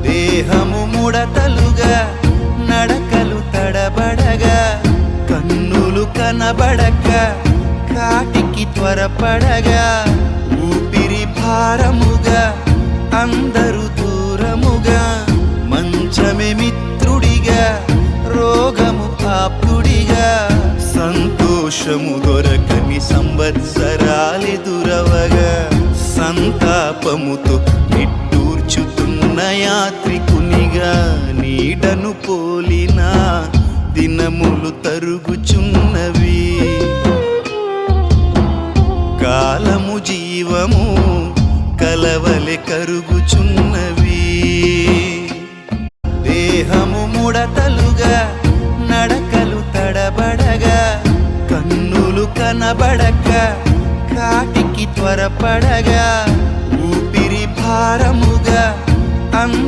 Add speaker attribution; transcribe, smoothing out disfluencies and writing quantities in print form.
Speaker 1: దేహము ముడతలుగా నడకలు తడబడగా కన్నులు కనబడక కాటికి త్వరపడగా ఊపిరి భారముగా అందరూ దూరముగా మంచమే మిత్రుడిగా రోగము ఆప్తుడిగా సంతోషము దొరకని సంవత్సరాలెదురవగా సంతాపముతో నిట్టూర్చుతున్న యాత్రికునిగా నీడను పోలిన దినములు తరుగుచున్నవి కాలము జీవము కలవలె కరుగుచున్నవి దేహము ముడతలుగా నడకలు తడబడగా కన్నులు కనబడక కాటికి త్వరపడగా ఊపిరి భారము